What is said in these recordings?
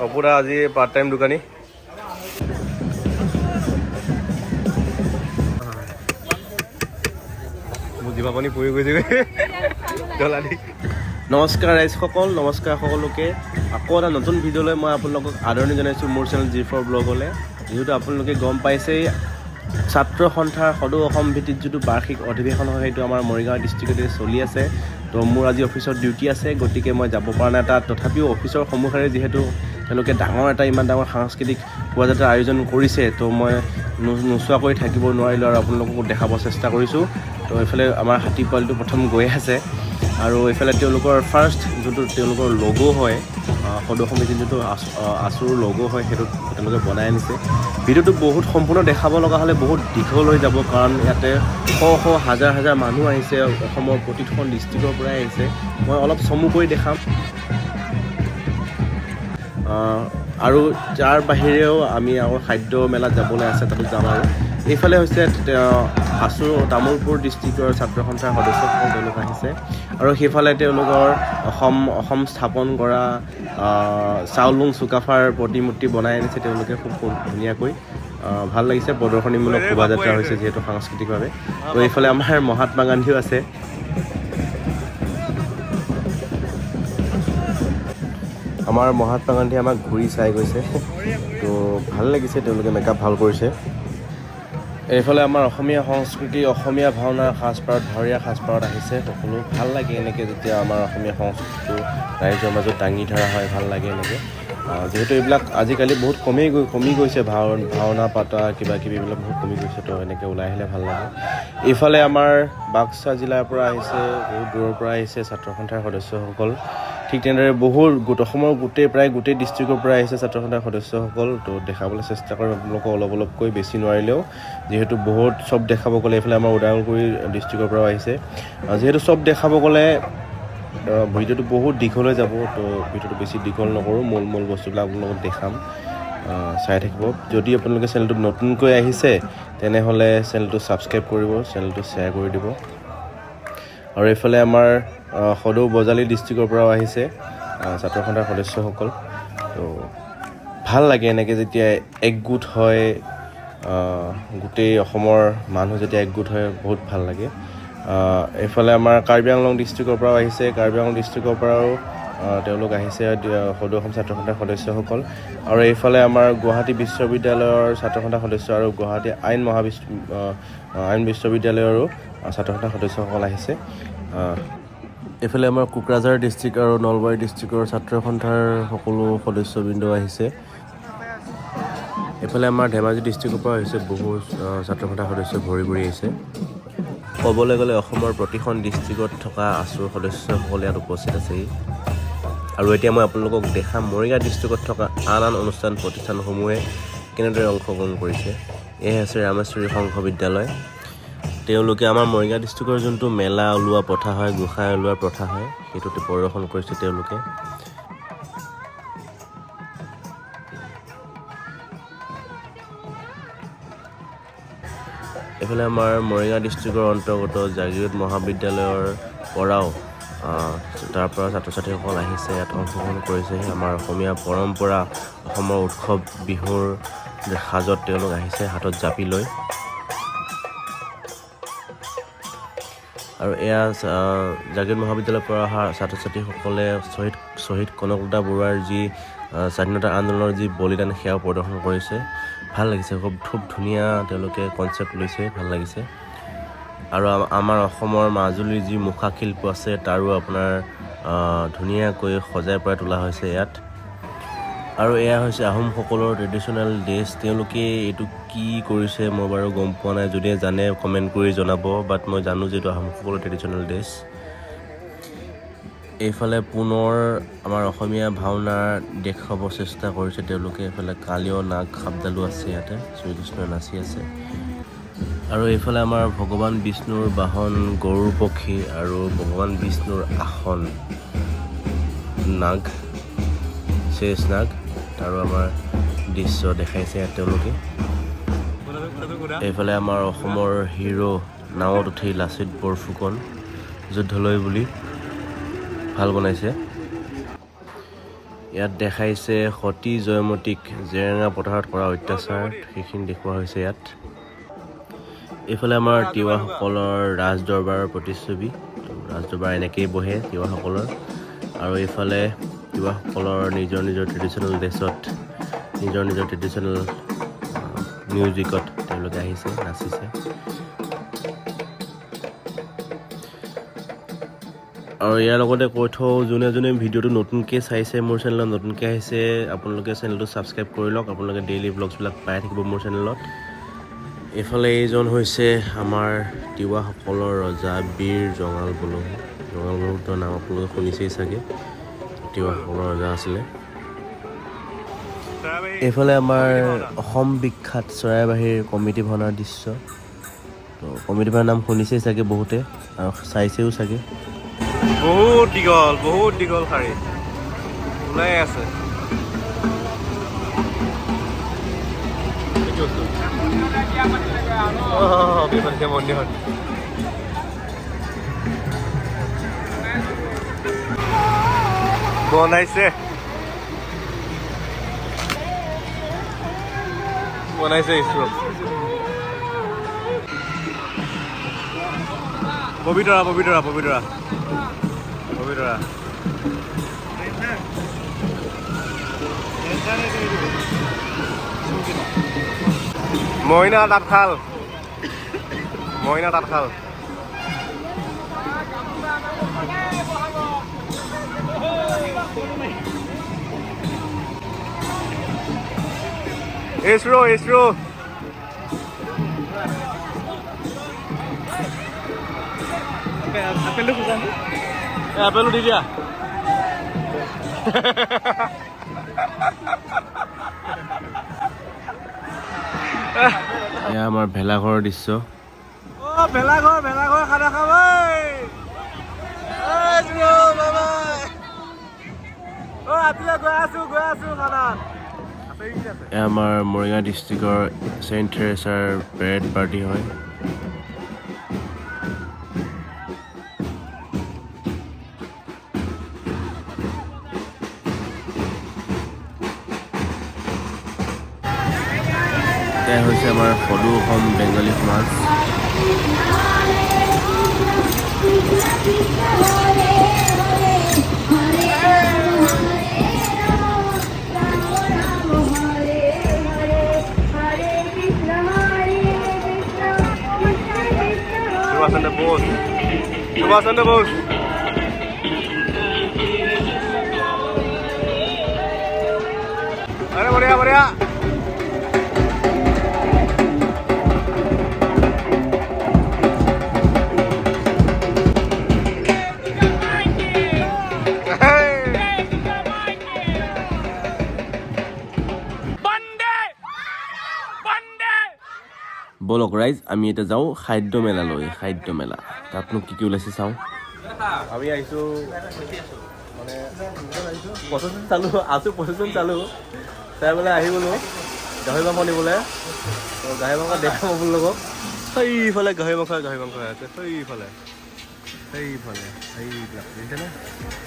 অপুৰা আজি part time দোকানী জিভা পানী পৰি গৈছে নমস্কাৰ ৰাইজসকল নমস্কাৰ সকলোকে আকৌ এটা নতুন ভিডিঅ'লৈ মই আপোনালোকক আদৰণি জনাইছোঁ মোৰ চেনেল G4 ব্লগলৈ যিহেতু আপোনালোকে গম পাইছেই ছাত্ৰ সন্থাৰ সদৌ অসম ভিত্তিত যিটো বাৰ্ষিক অধিৱেশন হয় সেইটো আমাৰ মৰিগাঁও ডিষ্ট্ৰিক্টতে চলি আছে তো মোৰ আজি অফিচত ডিউটি আছে গতিকে মই যাব পৰা নাই তাত তথাপিও অফিচৰ সন্মুখেৰে যিহেতু তেওঁলোকে ইমান ডাঙৰ সাংস্কৃতিক শোভাযাত্ৰাৰ আয়োজন কৰিছে তো মই নোচোৱাকৈ থাকিব নোৱাৰিলোঁ আৰু আপোনালোককো দেখাব চেষ্টা কৰিছোঁ তো এইফালে আমাৰ হাতী পোৱালিটো প্ৰথম গৈ আছে আৰু এইফালে তেওঁলোকৰ ফাৰ্ষ্ট যোনটো তেওঁলোকৰ লগো হয় সদৌ সমিতিৰ যোনটো আছুৰ লগো হয় সেইটো তেওঁলোকে বনাই আনিছে ভিডিঅ'টো বহুত সম্পূৰ্ণ দেখাব লগা হ'লে বহুত দীঘল হৈ যাব কাৰণ ইয়াতে শ হাজাৰ মানুহ আহিছে অসমৰ প্ৰতিখন ডিষ্ট্ৰিক্টৰ পৰাই আহিছে মই অলপ চমুকৈ দেখাম আৰু তাৰ বাহিৰেও আমি আকৌ খাদ্য মেলাত যাবলৈ আছে তাতো যাম আৰু এইফালে হৈছে আছু তামোলপুৰ ডিষ্ট্ৰিক্টৰ ছাত্ৰ সন্থাৰ সদস্যসকল তেওঁলোক আহিছে আৰু সেইফালে তেওঁলোকৰ অসম স্থাপন কৰা চাউলুং চুকাফাৰ প্ৰতিমূৰ্তি বনাই আনিছে তেওঁলোকে খুব ধুনীয়াকৈ ভাল লাগিছে প্ৰদৰ্শনীমূলক শোভাযাত্ৰা হৈছে যিহেতু সাংস্কৃতিকভাৱে তো এইফালে আমাৰ মহাত্মা গান্ধীও আছে আমাৰ মহাত্মা গান্ধী আমাক ঘূৰি চাই গৈছে তো ভাল লাগিছে তেওঁলোকে মেকআপ ভাল কৰিছে এইফালে আমাৰ অসমীয়া সংস্কৃতি অসমীয়া ভাওনাৰ সাজপাৰত ভাৱৰীয়া সাজপাৰত আহিছে সকলো ভাল লাগে এনেকৈ যেতিয়া আমাৰ অসমীয়া সংস্কৃতিটো ৰাইজৰ মাজত দাঙি ধৰা হয় ভাল লাগে এনেকৈ যিহেতু এইবিলাক আজিকালি বহুত কমি গৈছে ভাওনা পাতা কিবা কিবিবিলাক বহুত কমি গৈছে তো এনেকৈ ওলাই আহিলে ভাল লাগে এইফালে আমাৰ বাক্সা জিলাৰ পৰা আহিছে বহুত দূৰৰ পৰা আহিছে ছাত্ৰ সন্থাৰ সদস্যসকল ঠিক তেনেদৰে বহুত অসমৰ প্ৰায় গোটেই ডিষ্ট্ৰিক্টৰ পৰা আহিছে ছাত্ৰ সন্থাৰ সদস্যসকল তো দেখাবলৈ চেষ্টা কৰিম আপোনালোকক অলপকৈ বেছি নোৱাৰিলেও যিহেতু বহুত চব দেখাব গ'লে এইফালে আমাৰ ওদালগুৰি ডিষ্ট্ৰিক্টৰ পৰাও আহিছে যিহেতু চব দেখাব গ'লে ভিডিঅ'টো বহুত দীঘল হৈ যাব তো ভিডিঅ'টো বেছি দীঘল নকৰোঁ মূল বস্তুবিলাক আপোনালোকক দেখাম চাই থাকিব যদি আপোনালোকে চেনেলটোত নতুনকৈ আহিছে তেনেহ'লে চেনেলটো ছাবস্ক্ৰাইব কৰিব চেনেলটো শ্বেয়াৰ কৰি দিব আৰু এইফালে আমাৰ সদৌ বজালী ডিষ্ট্ৰিক্টৰ পৰাও আহিছে ছাত্ৰ সন্থাৰ সদস্যসকল তো ভাল লাগে এনেকৈ যেতিয়া একগোট হয় গোটেই অসমৰ মানুহ যেতিয়া একগোট হয় বহুত ভাল লাগে এইফালে আমাৰ কাৰ্বি আংলং ডিষ্ট্ৰিক্টৰ পৰাও আহিছে কাৰ্বি আংলং ডিষ্ট্ৰিক্টৰ পৰাও তেওঁলোক আহিছে সদৌ অসম ছাত্ৰ সন্থাৰ সদস্যসকল আৰু এইফালে আমাৰ গুৱাহাটী বিশ্ববিদ্যালয়ৰ ছাত্ৰ সন্থাৰ সদস্য আৰু গুৱাহাটী আইন বিশ্ববিদ্যালয়ৰো ছাত্ৰ সন্থাৰ সদস্যসকল আহিছে এইফালে আমাৰ কোকৰাঝাৰ ডিষ্ট্ৰিক্ট আৰু নলবাৰী ডিষ্ট্ৰিক্টৰ ছাত্ৰ সন্থাৰ সকলো সদস্যবৃন্দ আহিছে এইফালে আমাৰ ধেমাজি ডিষ্ট্ৰিক্টৰ পৰা আহিছে বহু ছাত্ৰ সন্থাৰ সদস্য ভৰি আহিছে ক'বলৈ গ'লে অসমৰ প্ৰতিখন ডিষ্ট্ৰিক্টত থকা আছুৰ সদস্যসকল ইয়াত উপস্থিত আছেহি আৰু এতিয়া মই আপোনালোকক দেখাম মৰিগাঁও ডিষ্ট্ৰিক্টত থকা আন অনুষ্ঠান প্ৰতিষ্ঠানসমূহে কেনেদৰে অংশগ্ৰহণ কৰিছে এয়া হৈছে ৰামেশ্বৰী সংঘ বিদ্যালয় তেওঁলোকে আমাৰ মৰিগাঁও ডিষ্ট্ৰিক্টৰ যোনটো মেলা ওলোৱা প্ৰথা হয় গোঁসাই ওলোৱাৰ প্ৰথা হয় সেইটোতে প্ৰদৰ্শন কৰিছে তেওঁলোকে এইফালে আমাৰ মৰিগাঁও ডিষ্ট্ৰিক্টৰ অন্তৰ্গত জাগীৰোড মহাবিদ্যালয়ৰ পৰাও তাৰ পৰা ছাত্ৰ ছাত্ৰীসকল আহিছে ইয়াত অংশগ্ৰহণ কৰিছে আমাৰ অসমীয়া পৰম্পৰা অসমৰ উৎসৱ বিহুৰ সাজত তেওঁলোক আহিছে হাতত জাপি লৈ আৰু এয়া জাগীৰোড মহাবিদ্যালয়ৰ পৰা অহা ছাত্ৰ ছাত্ৰীসকলে শ্বহীদ কনকলতা বৰুৱাৰ যি স্বাধীনতা আন্দোলনৰ যি বলিদান সেয়াও প্ৰদৰ্শন কৰিছে ভাল লাগিছে খুব ধুনীয়া তেওঁলোকে কনচেপ্ট লৈছে ভাল লাগিছে আৰু আমাৰ অসমৰ মাজুলীৰ যি মুখা শিল্প আছে তাৰো আপোনাৰ ধুনীয়াকৈ সজাই পৰাই তোলা হৈছে ইয়াত আৰু এয়া হৈছে আহোমসকলৰ ট্ৰেডিশ্যনেল ড্ৰেছ তেওঁলোকে এইটো কি কৰিছে মই বাৰু গম পোৱা নাই যদিহে জানে কমেণ্ট কৰি জনাব বাট মই জানো যে এইটো আহোমসকলৰ ট্ৰেডিশ্যনেল ড্ৰেছ এইফালে পুনৰ আমাৰ অসমীয়া ভাওনাৰ দেখুৱাব চেষ্টা কৰিছে তেওঁলোকে এইফালে কালীয় নাগ সাপডালো আছে ইয়াতে শ্ৰীকৃষ্ণই নাচি আছে আৰু এইফালে আমাৰ ভগৱান বিষ্ণুৰ বাহন গৰুৰ পক্ষী আৰু ভগৱান বিষ্ণুৰ আসন নাগ শেষ নাগ আৰু আমাৰ দৃশ্য দেখাইছে তেওঁলোকে এইফালে আমাৰ অসমৰ হিৰো নাৱত উঠি লাচিত বৰফুকন যুদ্ধলৈ বুলি ভাল বনাইছে ইয়াত দেখাইছে সতী জয়মতীক জেৰেঙা পথাৰত কৰা অত্যাচাৰ সেইখিনি দেখুওৱা হৈছে ইয়াত এইফালে আমাৰ তিৱাসকলৰ ৰাজ দৰবাৰৰ প্ৰতিচ্ছবি ৰাজ দৰবাৰ এনেকেই বহে তিৱাসকলৰ আৰু এইফালে তিৱাসকলৰ নিজৰ নিজৰ ট্ৰেডিশ্যনেল ড্ৰেছত নিজৰ নিজৰ ট্ৰেডিশ্যনেল মিউজিকত তেওঁলোকে আহিছে নাচিছে আৰু ইয়াৰ লগতে কৈ থওঁ যোনে যোনে ভিডিঅ'টো নতুনকৈ চাইছে মোৰ চেনেলত নতুনকৈ আহিছে আপোনালোকে চেনেলটো ছাবস্ক্ৰাইব কৰি লওক আপোনালোকে ডেইলি ব্লগছবিলাক পাই থাকিব মোৰ চেনেলত এইফালে এইজন হৈছে আমাৰ তিৱাসকলৰ ৰজা বীৰ জঙাল বলুতৰ নাম আপোনালোকে শুনিছেই চাগে তিৱাসকলৰ ৰজা আছিলে এইফালে আমাৰ অসম বিখ্যাত চৰাইবাহীৰ কমিটি ভাওনাৰ দৃশ্য তো কমিটি ভাওনাৰ নাম শুনিছেই চাগে বহুতে আৰু চাইছেও চাগে বহুত দীঘল শাৰী ওলাই আছে মন্দিৰত বনাইছে ঈশ্বৰ পবিতৰা মইনা তাঁতশাল ইছৰো আপেলো দি দিয়া এয়া আমাৰ ভেলাঘৰৰ দৃশ্য ভেলাঘৰ খানা খাব এয়া আমাৰ মৰিগাঁও ডিষ্ট্ৰিক্টৰ চেইণ্ট থেৰেছাৰ পেৰেড পাৰ্টি হয় এয়া হৈছে আমাৰ সদৌ অসম বেংগলী সমাজ সুভাষ চন্দ্ৰ বোস আৰে বঢ়িয়া বলক ৰাইজ আমি এতিয়া যাওঁ খাদ্য মেলালৈ তাতনো কি ওলাইছে চাওঁ আমি আহিছোঁ মানে প্ৰচেছন চালোঁ চাই পেলাই আহি গ'লোঁ গাহৰি মাংস নিবলৈ গাহৰি মাংস দেখাম আপোনালোকক সেইফালে গাহৰি মাংস আছে সেইফালে বুজিছেনে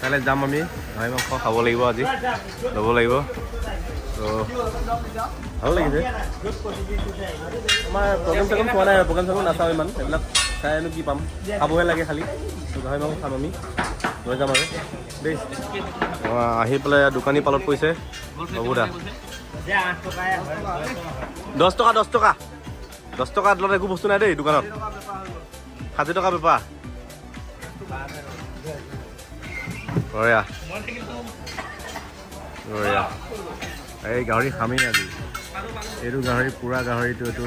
কাইলৈ যাম আমি গাহৰি মাংস খাব লাগিব আজি ল'ব লাগিব তো ভাল লাগিছে আমাৰ প্ৰগ্ৰেম পোৱা নাই প্ৰগ্ৰেম নাচাওঁ ইমান এইবিলাক চাইনো কি পাম খাবহে লাগে খালি গাহৰি মাংস খাম আমি লৈ যাম আৰু দেই আহি পেলাই দোকানী পালত পৰিছে বাবু দা 10 টকা তলত একো বস্তু নাই দেই দোকানত 60 টকা বেপাৰ বঢ়িয়া এই গাহৰি খামেই আজি এইটো গাহৰি পুৰা গাহৰিটো এইটো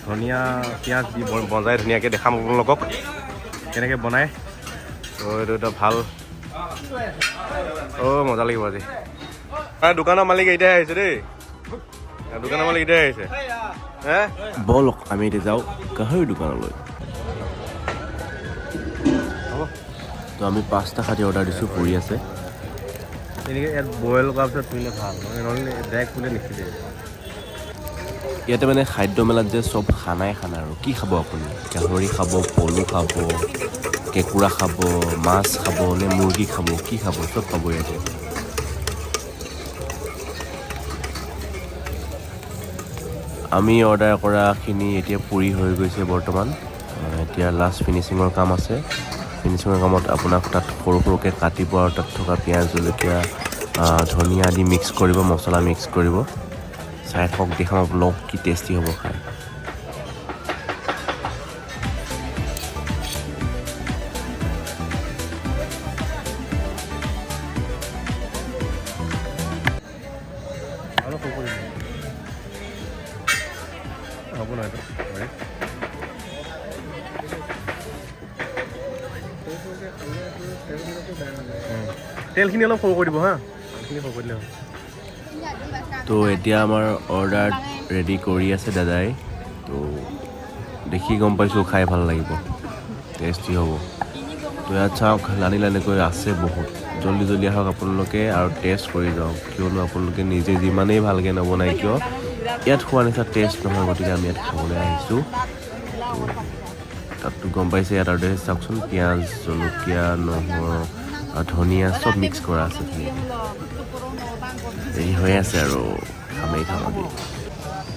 ধনিয়া পিঁয়াজ দি বজাই ধুনীয়াকৈ দেখাম আপোনালোকক কেনেকৈ বনায় তো এইটো এটা ভাল মজা লাগিব আজি দোকানৰ মালিক এতিয়াই আহিছে দেই বলক আমি এতিয়া যাওঁ গাহৰি দোকানলৈ তো আমি 5টা খাতি অৰ্ডাৰ দিছোঁ পুৰি আছে এনেকৈ ইয়াত বইল কৰাৰ পিছত ধুলে ভাল নহ'লে ডাইৰেক্ট কোনে নিখিলে ইয়াতে মানে খাদ্য মেলাত যে চব খানা আৰু কি খাব আপুনি গাহৰি খাব পলু খাব কেঁকুৰা খাব মাছ খাব নে মুৰ্গী খাব কি খাব চব পাব ইয়াতে আমি অৰ্ডাৰ কৰাখিনি এতিয়া পুৰি হৈ গৈছে বৰ্তমান এতিয়া লাষ্ট ফিনিচিঙৰ কাম আছে ফিনিচিঙৰ কামত আপোনাক তাত সৰু সৰুকৈ কাটিব আৰু তাত থকা পিঁয়াজ জলকীয়া ধনিয়া আদি মিক্স কৰিব মছলা মিক্স কৰিব চাই থাকক দেখাম আপোনালোক কি টেষ্টি হ'ব খাই হ'ব নহয় তেলখিনি অলপ সৰু কৰি দিব হা তেলখিনি সৰু কৰি দিলে হ'ল তো এতিয়া আমাৰ অৰ্ডাৰ ৰেডি কৰি আছে দাদাই তো দেখি গম পাইছোঁ খাই ভাল লাগিব টেষ্টি হ'ব তো ইয়াত চাওক লানি লানিকৈ আছে বহুত জল্দি জল্দি আহক আপোনালোকে আৰু টেষ্ট কৰি যাওক কিয়নো আপোনালোকে নিজে যিমানেই ভালকৈ নবনাই কিয় ইয়াত খোৱা নিচিনা টেষ্ট নহয় গতিকে আমি ইয়াত খাবলৈ আহিছোঁ তাততো গম পাইছে ইয়াত আৰু চাওকচোন পিঁয়াজ জলকীয়া নহৰু ধনিয়া চব মিক্স কৰা আছে এই হৈ আছে আৰু খামেই খাম আজি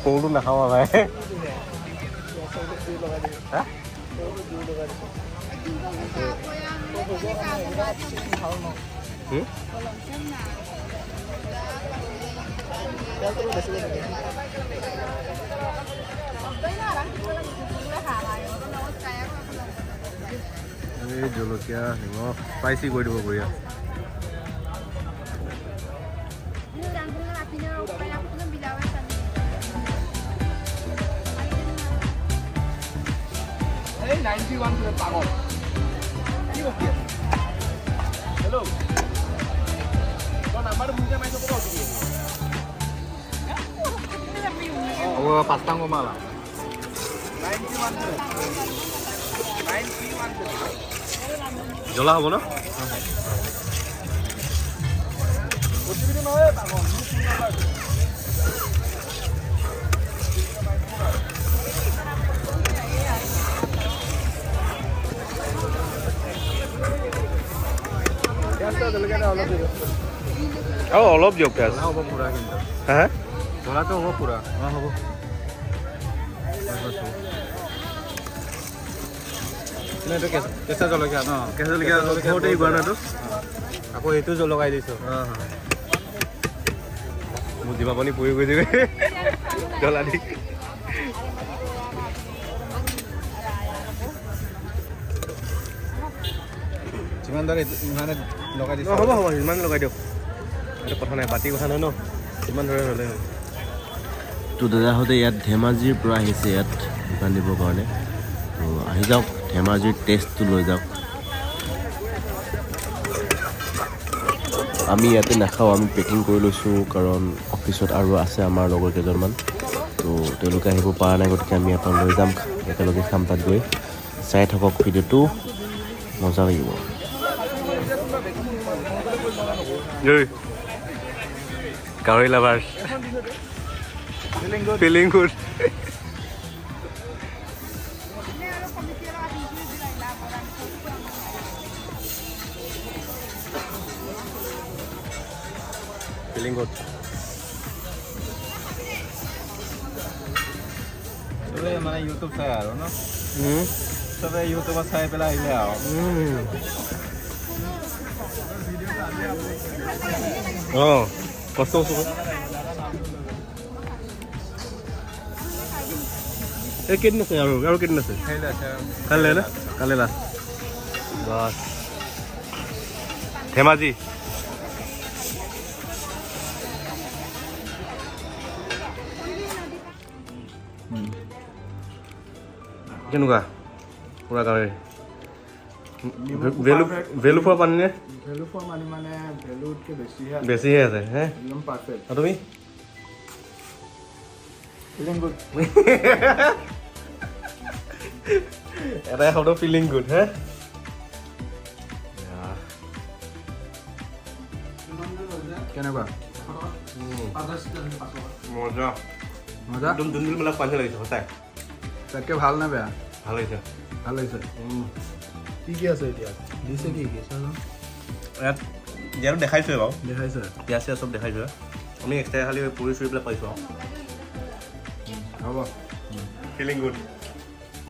সৰুটো নাখাওঁ ভাই জলকীয়া নিমখ স্পাইচি কৰি দিব বঢ়িয়া পাঁচটাংগো মালা জ্বলা হ'ব ন আৰু অলপ দিয়ক পিঁয়াজ হ'ব পুৰা কিন্তু হা জ্বলাটো হ'ব পুৰা হ'ব এইটো কেঁচা জলকীয়া ন কেঁচা জলকীয়া ঘৰতে গোৱা নাইতো আকৌ এইটো লগাই দিছোঁ মোৰ জিভা পানী পৰি গৈ যাবে জ্বলা দি যিমান দৰে ইমানে লগাই দিছোঁ হ'ব হ'ব ইমান লগাই দিয়ক এইটো কথা নাই বাতি কথা নাই ন ইমান ধৰে হ'লে হ'ল তো দাদাহঁতে ইয়াত ধেমাজিৰ পৰা আহিছে ইয়াত দোকান দিবৰ কাৰণে তো আহি যাওক ধেমাজিৰ টেষ্টটো লৈ যাওক আমি ইয়াতে নাখাওঁ আমি পেকিং কৰি লৈছোঁ কাৰণ অফিচত আৰু আছে আমাৰ লগৰ কেইজনমান তো তেওঁলোকে আহিব পৰা নাই গতিকে আমি এখন লৈ যাম একেলগে খাম তাত গৈ চাই থাকক ভিডিঅ'টো মজা লাগিব গাহৰি lover feeling good feeling good চবে মানে ইউটিউব চাই আৰু ন চবে ইউটিউবত চাই পেলাই আহিলে আৰু অঁ কষ্ট চব এই কেইদিন আছে আৰু কেইদিন আছে কাইলৈ না কাইলৈ লাষ্ট বাছ ধেমাজি কেনেকুৱা পুৰা গাহৰি ভেলু ফোৱা পানী নে ভেলু ফোৱা মানে ভেলুতকৈ বেছিহে আছে হে একদম পাৰফেক্ট আৰু তুমি ফিলিং গুড এটাই শব্দ ফিলিং গুড হে কেনেকুৱা মজা মজা একদম যোনবিলাক পানী লাগিছে সঁচাই তাতকৈ ভাল নে বেয়া ভাল লাগিছে ভাল লাগিছে কি কি আছে এতিয়া দিছে কি কি ইয়াত ইয়াতো দেখাইছোৱে বাৰু দেখাইছে পিঁয়াজ চিয়াজ চব দেখাইছোৱে আমি এক্সট্ৰা খালি পুৰি চুৰিবিলাক পাইছোঁ হ'ব ফিলিং গুড